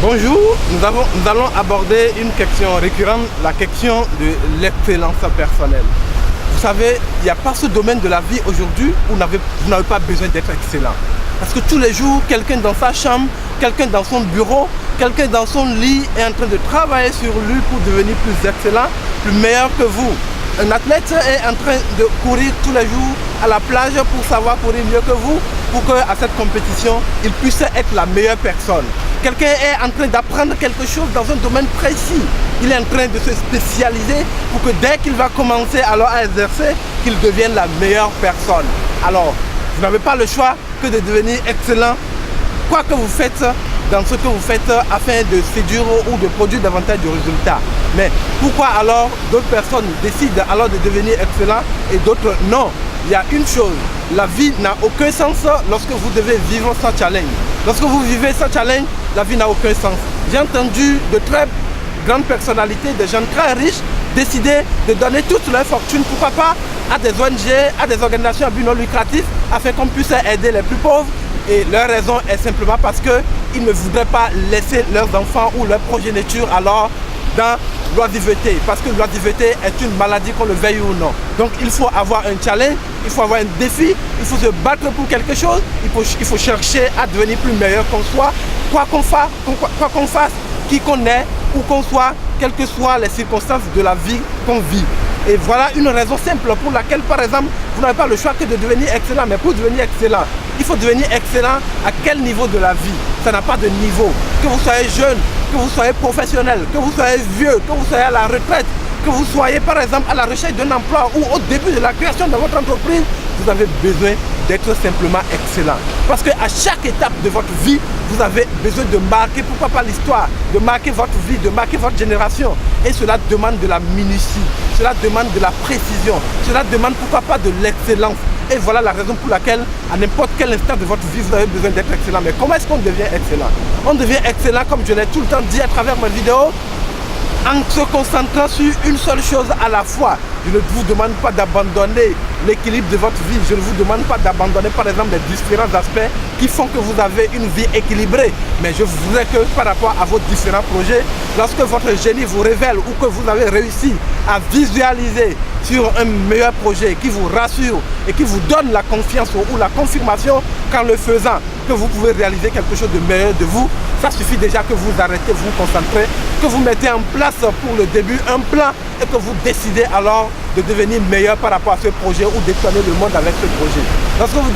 Bonjour, nous allons aborder une question récurrente, la question de l'excellence personnelle. Vous savez, il n'y a pas ce domaine de la vie aujourd'hui où vous n'avez pas besoin d'être excellent. Parce que tous les jours, quelqu'un dans sa chambre, quelqu'un dans son bureau, quelqu'un dans son lit est en train de travailler sur lui pour devenir plus excellent, plus meilleur que vous. Un athlète est en train de courir tous les jours à la plage pour savoir courir mieux que vous, pour qu'à cette compétition, il puisse être la meilleure personne. Quelqu'un est en train d'apprendre quelque chose dans un domaine précis. Il est en train de se spécialiser pour que dès qu'il va commencer alors à exercer, qu'il devienne la meilleure personne. Alors, vous n'avez pas le choix que de devenir excellent, quoi que vous faites dans ce que vous faites afin de séduire ou de produire davantage de résultats. Mais pourquoi alors d'autres personnes décident alors de devenir excellents et d'autres non? Il y a une chose, la vie n'a aucun sens lorsque vous devez vivre sans challenge. Lorsque vous vivez sans challenge, la vie n'a aucun sens. J'ai entendu de très grandes personnalités, des gens très riches, décider de donner toute leur fortune, pourquoi pas, à des ONG, à des organisations à but non lucratif, afin qu'on puisse aider les plus pauvres. Et leur raison est simplement parce qu'ils ne voudraient pas laisser leurs enfants ou leur progéniture alors dans l'oisiveté, parce que l'oisiveté est une maladie, qu'on le veuille ou non. Donc il faut avoir un challenge, il faut avoir un défi, il faut se battre pour quelque chose, il faut chercher à devenir plus meilleur qu'on soit, quoi qu'on fasse, qui qu'on est, où qu'on soit, quelles que soient les circonstances de la vie qu'on vit. Et voilà une raison simple pour laquelle, par exemple, vous n'avez pas le choix que de devenir excellent. Mais pour devenir excellent, il faut devenir excellent à quel niveau de la vie? Ça n'a pas de niveau. Que vous soyez jeune, que vous soyez professionnel, que vous soyez vieux, que vous soyez à la retraite, que vous soyez par exemple à la recherche d'un emploi ou au début de la création de votre entreprise, vous avez besoin d'être simplement excellent. Parce qu'à chaque étape de votre vie, vous avez besoin de marquer, pourquoi pas l'histoire, de marquer votre vie, de marquer votre génération. Et cela demande de la minutie, cela demande de la précision, cela demande pourquoi pas de l'excellence. Et voilà la raison pour laquelle, à n'importe quel instant de votre vie, vous avez besoin d'être excellent. Mais comment est-ce qu'on devient excellent? On devient excellent, comme je l'ai tout le temps dit à travers mes vidéos, en se concentrant sur une seule chose à la fois. Je ne vous demande pas d'abandonner l'équilibre de votre vie. Je ne vous demande pas d'abandonner par exemple les différents aspects qui font que vous avez une vie équilibrée. Mais je voudrais que par rapport à vos différents projets, lorsque votre génie vous révèle ou que vous avez réussi à visualiser sur un meilleur projet qui vous rassure et qui vous donne la confiance ou la confirmation qu'en le faisant, que vous pouvez réaliser quelque chose de meilleur de vous, ça suffit déjà que vous arrêtez, vous concentrez, que vous mettez en place pour le début un plan et que vous décidez alors de devenir meilleur par rapport à ce projet ou d'étonner le monde avec ce projet. Lorsque vous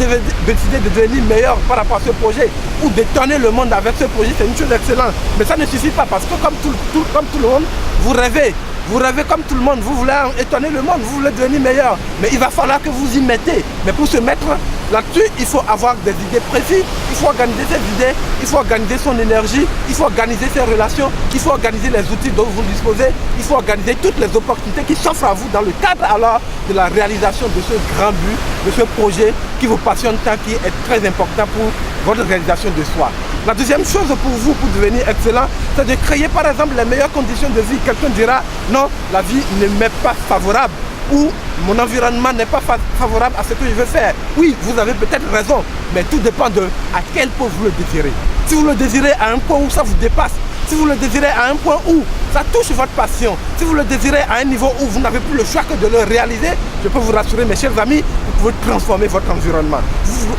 décidez de devenir meilleur par rapport à ce projet ou d'étonner le monde avec ce projet, c'est une chose excellente. Mais ça ne suffit pas parce que comme tout le monde, vous rêvez. Vous rêvez comme tout le monde, vous voulez étonner le monde, vous voulez devenir meilleur. Mais il va falloir que vous y mettez. Mais pour se mettre là-dessus, il faut avoir des idées précises, il faut organiser ses idées, il faut organiser son énergie, il faut organiser ses relations, il faut organiser les outils dont vous disposez, il faut organiser toutes les opportunités qui s'offrent à vous dans le cadre alors de la réalisation de ce grand but, de ce projet qui vous passionne tant, qui est très important pour votre réalisation de soi. La deuxième chose pour vous, pour devenir excellent, c'est de créer par exemple les meilleures conditions de vie. Quelqu'un dira, non, la vie ne m'est pas favorable ou mon environnement n'est pas favorable à ce que je veux faire. Oui, vous avez peut-être raison, mais tout dépend de à quel point vous le désirez. Si vous le désirez à un point où ça vous dépasse, si vous le désirez à un point où ça touche votre passion, si vous le désirez à un niveau où vous n'avez plus le choix que de le réaliser, je peux vous rassurer mes chers amis, vous pouvez transformer votre environnement.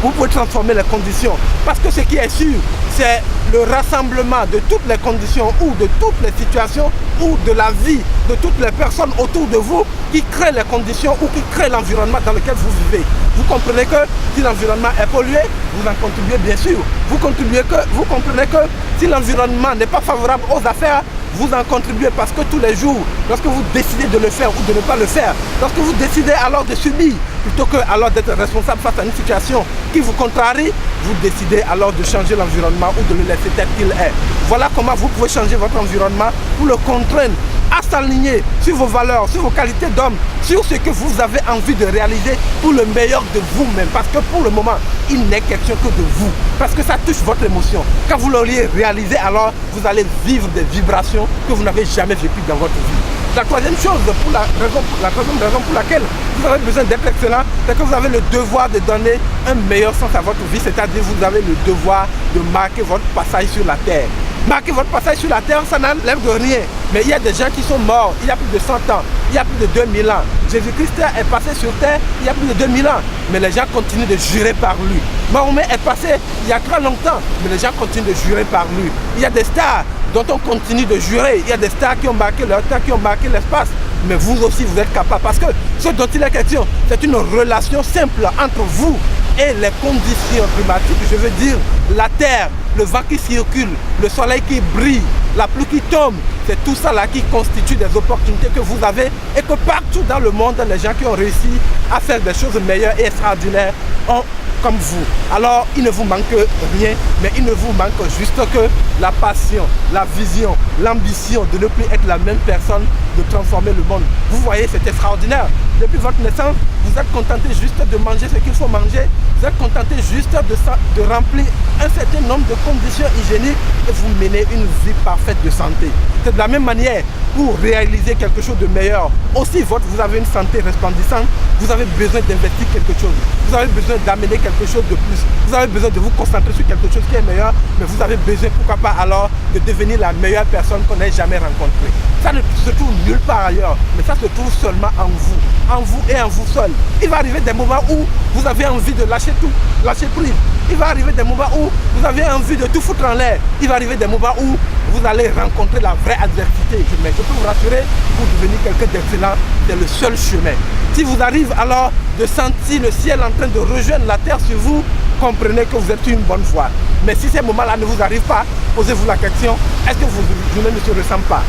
Vous pouvez transformer les conditions. Parce que ce qui est sûr, c'est le rassemblement de toutes les conditions ou de toutes les situations ou de la vie de toutes les personnes autour de vous qui créent les conditions ou qui créent l'environnement dans lequel vous vivez. Vous comprenez que si l'environnement est pollué, vous en contribuez bien sûr. Vous comprenez que si l'environnement n'est pas favorable aux affaires, vous en contribuez parce que tous les jours, lorsque vous décidez de le faire ou de ne pas le faire, lorsque vous décidez alors de subir, plutôt que alors d'être responsable face à une situation qui vous contrarie, vous décidez alors de changer l'environnement ou de le laisser tel qu'il est. Voilà comment vous pouvez changer votre environnement pour le contraindre à s'aligner sur vos valeurs, sur vos qualités d'homme, sur ce que vous avez envie de réaliser pour le meilleur de vous-même. Parce que pour le moment, il n'est question que de vous. Parce que ça touche votre émotion. Quand vous l'auriez réalisé, alors vous allez vivre des vibrations que vous n'avez jamais vécues dans votre vie. La troisième chose, la troisième raison pour laquelle vous avez besoin d'être excellent, c'est que vous avez le devoir de donner un meilleur sens à votre vie, c'est-à-dire vous avez le devoir de marquer votre passage sur la terre. Marquer votre passage sur la terre, ça n'enlève de rien. Mais il y a des gens qui sont morts il y a plus de 100 ans, il y a plus de 2000 ans. Jésus-Christ est passé sur terre il y a plus de 2000 ans. Mais les gens continuent de jurer par lui. Mahomet est passé il y a très longtemps, mais les gens continuent de jurer par lui. Il y a des stars dont on continue de jurer. Il y a des stars qui ont marqué leur temps, qui ont marqué l'espace. Mais vous aussi, vous êtes capables. Parce que ce dont il est question, c'est une relation simple entre vous et les conditions climatiques. Je veux dire, la terre, le vent qui circule, le soleil qui brille, la pluie qui tombe. C'est tout ça là qui constitue des opportunités que vous avez et que partout dans le monde, les gens qui ont réussi à faire des choses meilleures et extraordinaires ont comme vous. Alors, il ne vous manque rien, mais il ne vous manque juste que la passion, la vision, l'ambition de ne plus être la même personne, de transformer le monde. Vous voyez, c'est extraordinaire. Depuis votre naissance, vous êtes contenté juste de manger ce qu'il faut manger. Vous êtes contenté juste de remplir un certain nombre de conditions hygiéniques et vous menez une vie parfaite de santé. C'est de la même manière, pour réaliser quelque chose de meilleur, aussi vous avez une santé resplendissante, vous avez besoin d'investir quelque chose. Vous avez besoin d'amener quelque chose de plus. Vous avez besoin de vous concentrer sur quelque chose qui est meilleur, mais vous avez besoin, pourquoi pas alors, de devenir la meilleure personne qu'on ait jamais rencontrée. Ça ne se trouve nulle part ailleurs, mais ça se trouve seulement en vous et en vous seul. Il va arriver des moments où vous avez envie de lâcher tout, lâcher prise. Il va arriver des moments où vous avez envie de tout foutre en l'air. Il va arriver des moments où vous allez rencontrer la vraie adversité. Mais je peux vous rassurer, pour devenir quelqu'un d'excellent, c'est le seul chemin. Si vous arrivez alors de sentir le ciel en train de rejoindre la terre sur vous, comprenez que vous êtes sur une bonne voie. Mais si ces moments-là ne vous arrivent pas, posez-vous la question, est-ce que vos journées ne se ressemblent pas?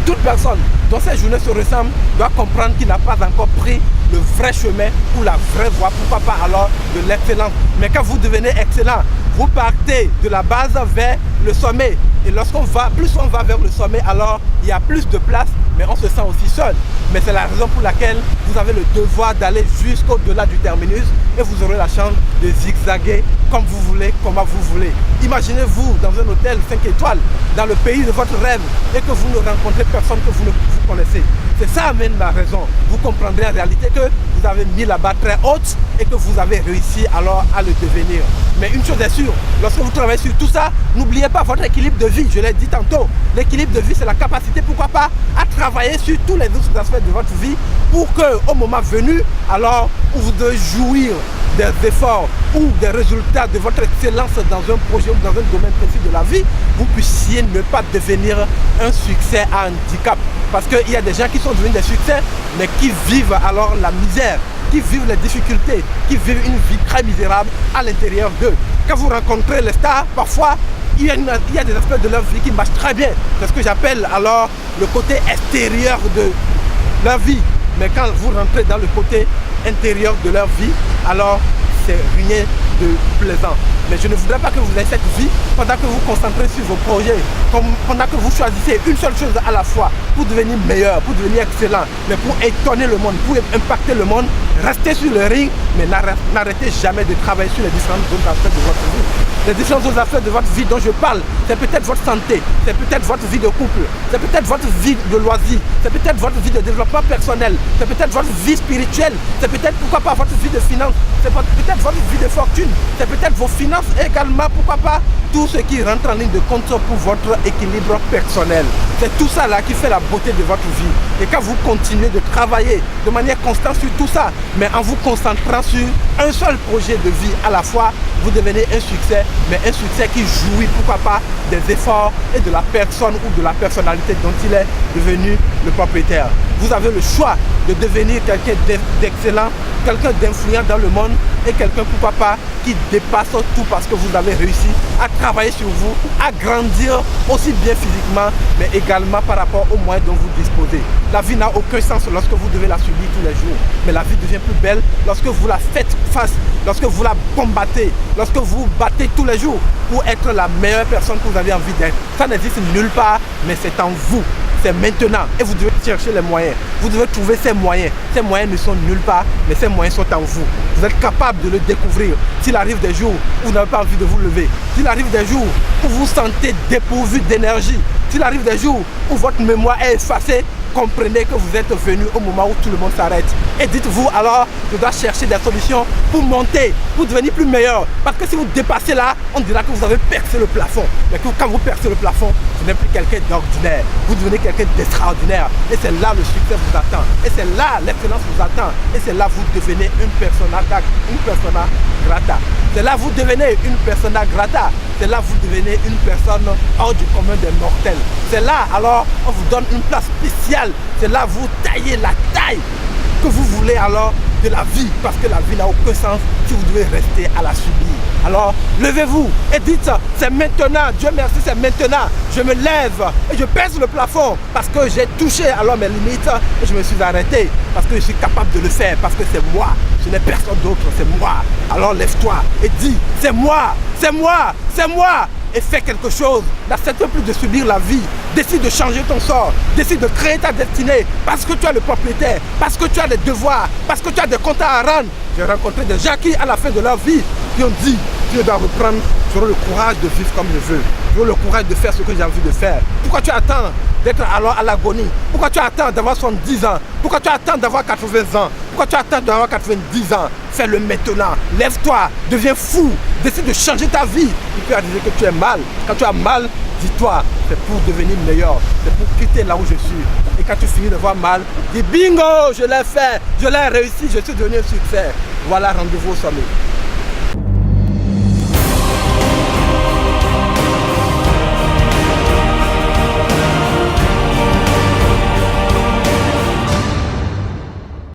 Toute personne dont ces journées se ressemblent doit comprendre qu'il n'a pas encore pris le vrai chemin ou la vraie voie, pourquoi pas alors de l'excellence. Mais quand vous devenez excellent, vous partez de la base vers le sommet. Et plus on va vers le sommet, alors il y a plus de place, mais on se sent aussi seul. Mais c'est la raison pour laquelle vous avez le devoir d'aller jusqu'au-delà du terminus et vous aurez la chance de zigzaguer comme vous voulez, comment vous voulez. Imaginez-vous dans un hôtel 5 étoiles, dans le pays de votre rêve, et que vous ne rencontrez personne que vous connaissez. C'est ça amène la raison. Vous comprendrez en réalité que vous avez mis la barre très haute et que vous avez réussi alors à le devenir. Mais une chose est sûre, lorsque vous travaillez sur tout ça, n'oubliez pas votre équilibre de vie. Je l'ai dit tantôt, l'équilibre de vie, c'est la capacité, pourquoi pas, à travailler sur tous les autres aspects de votre vie pour qu'au moment venu, alors où vous devez jouir des efforts ou des résultats de votre excellence dans un projet ou dans un domaine précis de la vie, vous puissiez ne pas devenir un succès à handicap. Parce qu'il y a des gens qui sont devenus des succès, mais qui vivent alors la misère, qui vivent les difficultés, qui vivent une vie très misérable à l'intérieur d'eux. Quand vous rencontrez les stars, parfois, il y a des aspects de leur vie qui marchent très bien. C'est ce que j'appelle alors le côté extérieur de leur vie. Mais quand vous rentrez dans le côté intérieur de leur vie, alors c'est rien de plaisant. Mais je ne voudrais pas que vous ayez cette vie pendant que vous concentrez sur vos projets, pendant que vous choisissez une seule chose à la fois pour devenir meilleur, pour devenir excellent, mais pour étonner le monde, pour impacter le monde. Restez sur le ring, mais n'arrêtez jamais de travailler sur les différents autres aspects de votre vie. Les différents autres aspects de votre vie dont je parle, c'est peut-être votre santé, c'est peut-être votre vie de couple, c'est peut-être votre vie de loisir, c'est peut-être votre vie de développement personnel, c'est peut-être votre vie spirituelle, c'est peut-être pourquoi pas votre vie de finance, c'est peut-être votre vie de fortune, c'est peut-être vos finances également, pourquoi pas tout ce qui rentre en ligne de compte pour votre équilibre personnel. C'est tout ça là qui fait la beauté de votre vie. Et quand vous continuez de travailler de manière constante sur tout ça, mais en vous concentrant sur un seul projet de vie à la fois, vous devenez un succès, mais un succès qui jouit, pourquoi pas, des efforts et de la personne ou de la personnalité dont il est devenu le propriétaire. Vous avez le choix de devenir quelqu'un d'excellent, quelqu'un d'influent dans le monde et quelqu'un, pourquoi pas, qui dépasse tout parce que vous avez réussi à travailler sur vous, à grandir aussi bien physiquement, mais également par rapport aux moyens dont vous disposez. La vie n'a aucun sens lorsque vous devez la subir tous les jours, mais la vie devient plus belle lorsque vous la faites face, lorsque vous la combattez, lorsque vous battez tous les jours pour être la meilleure personne que vous avez envie d'être. Ça n'existe nulle part, mais c'est en vous. C'est maintenant et vous devez chercher les moyens. Vous devez trouver ces moyens. Ces moyens ne sont nulle part, mais ces moyens sont en vous. Vous êtes capable de le découvrir. S'il arrive des jours où vous n'avez pas envie de vous lever, s'il arrive des jours où vous vous sentez dépourvu d'énergie, s'il arrive des jours où votre mémoire est effacée, comprenez que vous êtes venu au moment où tout le monde s'arrête. Et dites-vous alors, je dois chercher des solutions pour monter, pour devenir plus meilleur. Parce que si vous dépassez là, on dira que vous avez percé le plafond. Mais que quand vous percez le plafond, vous n'êtes plus quelqu'un d'ordinaire. Vous devenez quelqu'un d'extraordinaire. Et c'est là le succès vous attend. Et c'est là l'excellence vous attend. Et c'est là vous devenez une persona grata. C'est là vous devenez une persona grata. C'est là vous devenez une personne hors du commun des mortels. C'est là alors on vous donne une place spéciale. C'est là vous taillez la taille que vous voulez alors de la vie, parce que la vie n'a aucun sens si vous devez rester à la subir. Alors levez-vous et dites, c'est maintenant, Dieu merci, c'est maintenant, je me lève et je pèse le plafond parce que j'ai touché alors mes limites et je me suis arrêté parce que je suis capable de le faire, parce que c'est moi, ce n'est personne d'autre, c'est moi. Alors lève-toi et dis, c'est moi, c'est moi, c'est moi. Et fais quelque chose, n'accepte plus de subir la vie, décide de changer ton sort, décide de créer ta destinée, parce que tu as le propriétaire, parce que tu as des devoirs, parce que tu as des comptes à rendre. J'ai rencontré des gens qui, à la fin de leur vie, qui ont dit, je dois reprendre, j'aurai le courage de vivre comme je veux, j'aurai le courage de faire ce que j'ai envie de faire. Pourquoi tu attends d'être alors à l'agonie? Pourquoi tu attends d'avoir 70 ans? Pourquoi tu attends d'avoir 80 ans? Pourquoi tu attends d'avoir 90 ans? Fais-le maintenant, lève-toi, deviens fou, décide de changer ta vie. Tu peux dire que tu es mal. Quand tu as mal, dis-toi, c'est pour devenir meilleur, c'est pour quitter là où je suis. Et quand tu finis de voir mal, dis bingo, je l'ai fait, je l'ai réussi, je suis devenu un succès. Voilà, rendez-vous au sommet.